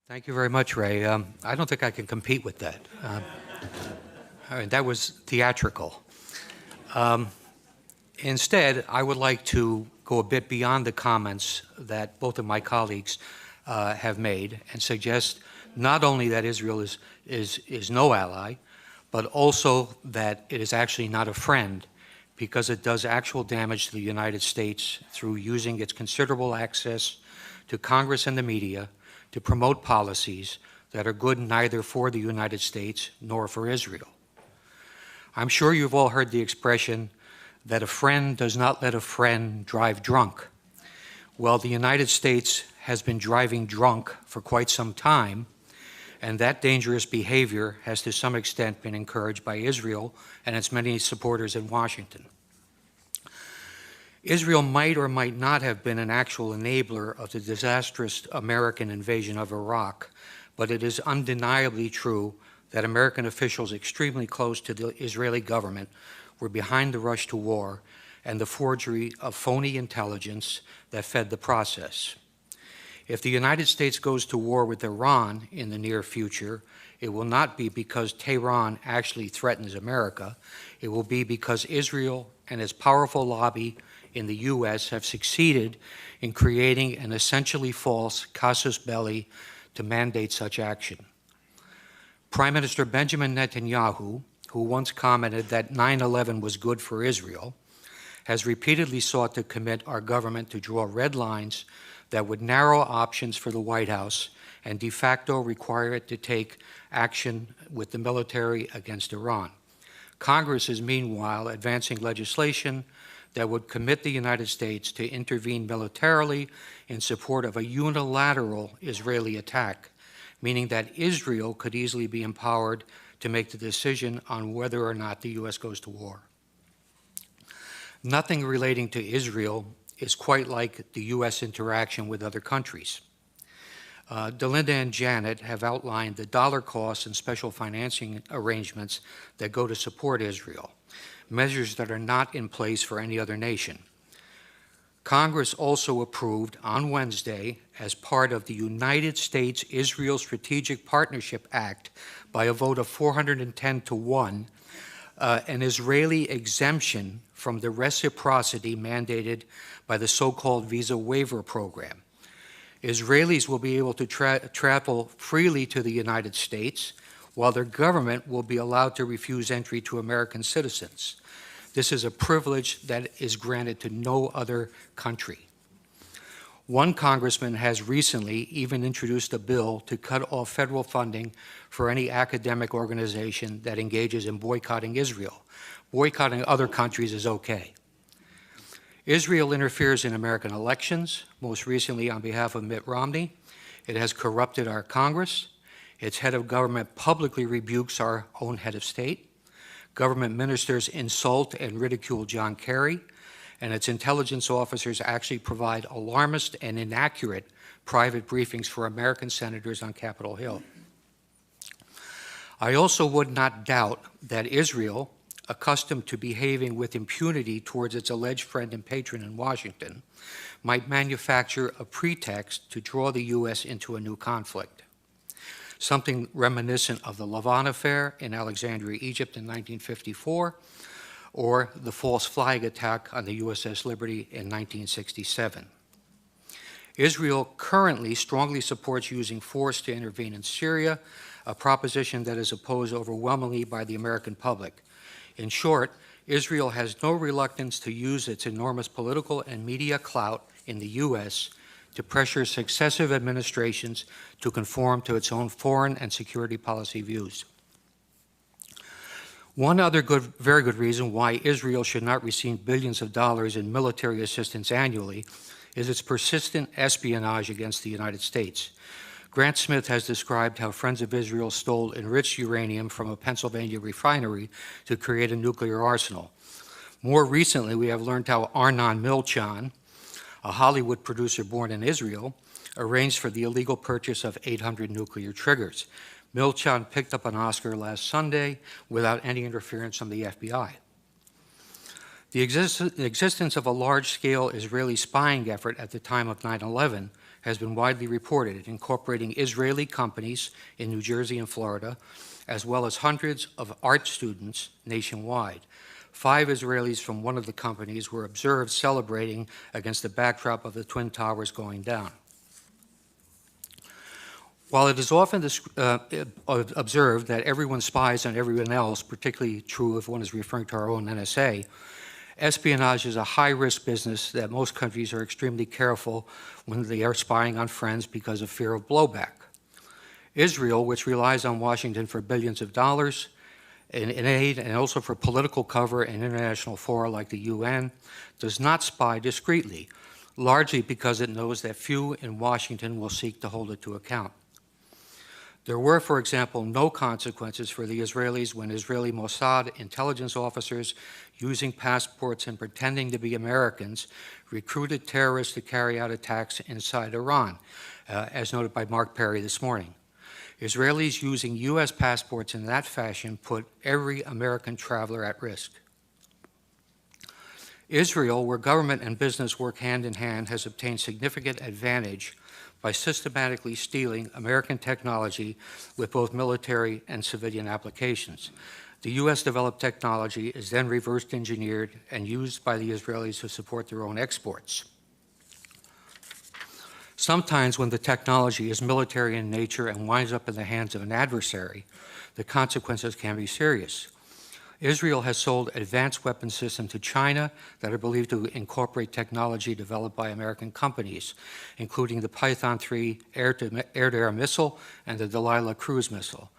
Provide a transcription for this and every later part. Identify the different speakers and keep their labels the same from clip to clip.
Speaker 1: Thank you very much, Ray. I don't think I can compete with that. I mean, that was theatrical. Instead, I would like to go a bit beyond the comments that both of my colleagues have made and suggest not only that Israel is no ally, but also that it is actually not a friend because it does actual damage to the United States through using its considerable access to Congress and the media to promote policies that are good neither for the United States nor for Israel. I'm sure you've all heard the expression that a friend does not let a friend drive drunk. Well, the United States has been driving drunk for quite some time, and that dangerous behavior has to some extent been encouraged by Israel and its many supporters in Washington. Israel might or might not have been an actual enabler of the disastrous American invasion of Iraq, but it is undeniably true that American officials extremely close to the Israeli government were behind the rush to war and the forgery of phony intelligence that fed the process. If the United States goes to war with Iran in the near future, it will not be because Tehran actually threatens America. It will be because Israel and its powerful lobby in the U.S. have succeeded in creating an essentially false casus belli to mandate such action. Prime Minister Benjamin Netanyahu, who once commented that 9/11 was good for Israel, has repeatedly sought to commit our government to draw red lines that would narrow options for the White House and de facto require it to take action with the military against Iran. Congress is meanwhile advancing legislation that would commit the United States to intervene militarily in support of a unilateral Israeli attack, meaning that Israel could easily be empowered to make the decision on whether or not the U.S. goes to war. Nothing relating to Israel is quite like the U.S. interaction with other countries. Delinda and Janet have outlined the dollar costs and special financing arrangements that go to support Israel, measures that are not in place for any other nation. Congress also approved on Wednesday, as part of the United States-Israel Strategic Partnership Act, by a vote of 410 to 1, an Israeli exemption from the reciprocity mandated by the so-called visa waiver program. Israelis will be able to travel freely to the United States, while their government will be allowed to refuse entry to American citizens. This is a privilege that is granted to no other country. One congressman has recently even introduced a bill to cut off federal funding for any academic organization that engages in boycotting Israel. Boycotting other countries is okay. Israel interferes in American elections, most recently on behalf of Mitt Romney. It has corrupted our Congress. Its head of government publicly rebukes our own head of state. Government ministers insult and ridicule John Kerry, and its intelligence officers actually provide alarmist and inaccurate private briefings for American senators on Capitol Hill. I also would not doubt that Israel, accustomed to behaving with impunity towards its alleged friend and patron in Washington, might manufacture a pretext to draw the U.S. into a new conflict, something reminiscent of the Lavon affair in Alexandria, Egypt in 1954, or the false flag attack on the USS Liberty in 1967. Israel currently strongly supports using force to intervene in Syria, a proposition that is opposed overwhelmingly by the American public. In short, Israel has no reluctance to use its enormous political and media clout in the U.S. to pressure successive administrations to conform to its own foreign and security policy views. One other very good reason why Israel should not receive billions of dollars in military assistance annually is its persistent espionage against the United States. Grant Smith has described how Friends of Israel stole enriched uranium from a Pennsylvania refinery to create a nuclear arsenal. More recently, we have learned how Arnon Milchan, a Hollywood producer born in Israel, arranged for the illegal purchase of 800 nuclear triggers. Milchan picked up an Oscar last Sunday without any interference from the FBI. The existence of a large-scale Israeli spying effort at the time of 9/11 has been widely reported, incorporating Israeli companies in New Jersey and Florida, as well as hundreds of art students nationwide. 5 Israelis from one of the companies were observed celebrating against the backdrop of the Twin Towers going down. While it is often observed that everyone spies on everyone else, particularly true if one is referring to our own NSA, espionage is a high-risk business that most countries are extremely careful when they are spying on friends because of fear of blowback. Israel, which relies on Washington for billions of dollars in aid and also for political cover in international fora like the UN, does not spy discreetly, largely because it knows that few in Washington will seek to hold it to account. There were, for example, no consequences for the Israelis when Israeli Mossad intelligence officers, using passports and pretending to be Americans, recruited terrorists to carry out attacks inside Iran, as noted by Mark Perry this morning. Israelis using U.S. passports in that fashion put every American traveler at risk. Israel, where government and business work hand in hand, has obtained significant advantage by systematically stealing American technology with both military and civilian applications. The U.S. developed technology is then reverse engineered and used by the Israelis to support their own exports. Sometimes when the technology is military in nature and winds up in the hands of an adversary, the consequences can be serious. Israel has sold advanced weapon systems to China that are believed to incorporate technology developed by American companies, including the Python 3 air-to-air missile and the Delilah cruise missile.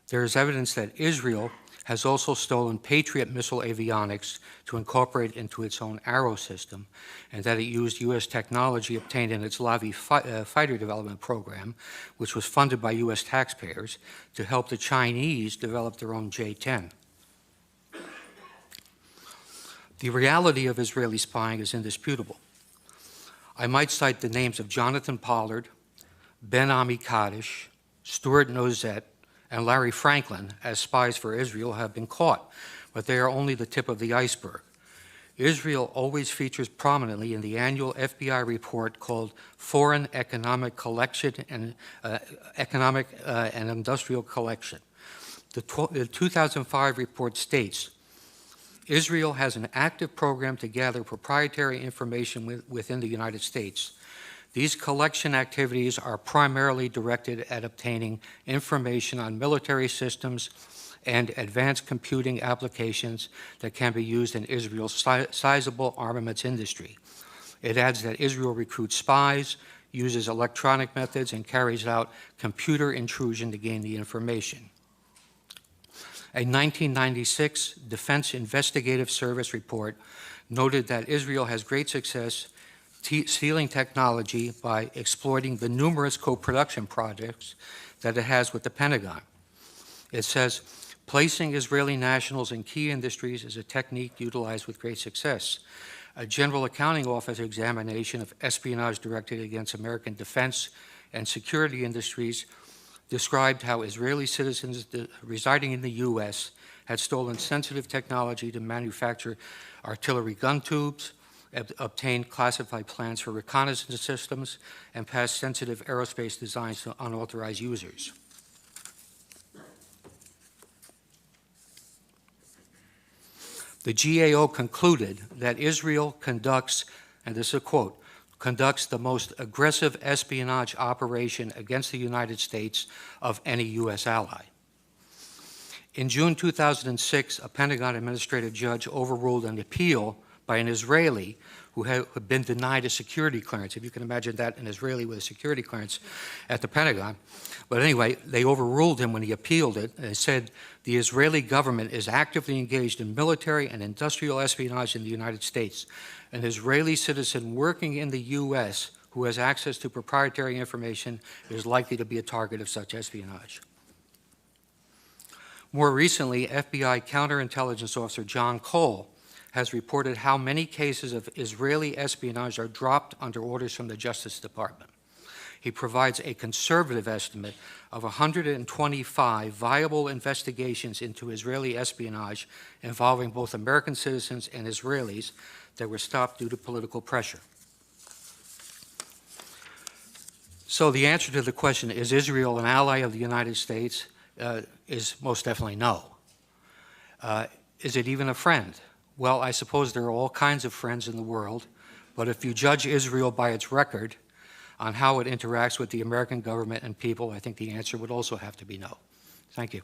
Speaker 1: There is evidence that Israel has also stolen Patriot missile avionics to incorporate into its own Arrow system, and that it used U.S. technology obtained in its Lavi fighter development program, which was funded by U.S. taxpayers, to help the Chinese develop their own J-10. The reality of Israeli spying is indisputable. I might cite the names of Jonathan Pollard, Ben Ami Kaddish, Stuart Nozet, and Larry Franklin as spies for Israel have been caught, but they are only the tip of the iceberg. Israel always features prominently in the annual FBI report called Foreign Economic Collection and Economic and Industrial Collection. The 2005 report states, Israel has an active program to gather proprietary information within the United States. These collection activities are primarily directed at obtaining information on military systems and advanced computing applications that can be used in Israel's sizable armaments industry. It adds that Israel recruits spies, uses electronic methods, and carries out computer intrusion to gain the information. A 1996 Defense Investigative Service report noted that Israel has great success stealing technology by exploiting the numerous co-production projects that it has with the Pentagon. It says, placing Israeli nationals in key industries is a technique utilized with great success. A General Accounting Office examination of espionage directed against American defense and security industries described how Israeli citizens residing in the U.S. had stolen sensitive technology to manufacture artillery gun tubes, obtained classified plans for reconnaissance systems, and passed sensitive aerospace designs to unauthorized users. The GAO concluded that Israel conducts, and this is a quote, conducts the most aggressive espionage operation against the United States of any U.S. ally. In June 2006, a Pentagon administrative judge overruled an appeal by an Israeli who had been denied a security clearance. If you can imagine that, an Israeli with a security clearance at the Pentagon. But anyway, they overruled him when he appealed it, and said the Israeli government is actively engaged in military and industrial espionage in the United States. An Israeli citizen working in the U.S. who has access to proprietary information is likely to be a target of such espionage. More recently, FBI counterintelligence officer John Cole has reported how many cases of Israeli espionage are dropped under orders from the Justice Department. He provides a conservative estimate of 125 viable investigations into Israeli espionage involving both American citizens and Israelis that were stopped due to political pressure. So the answer to the question, is Israel an ally of the United States, is most definitely no. Is it even a friend? Well, I suppose there are all kinds of friends in the world, but if you judge Israel by its record on how it interacts with the American government and people, I think the answer would also have to be no. Thank you.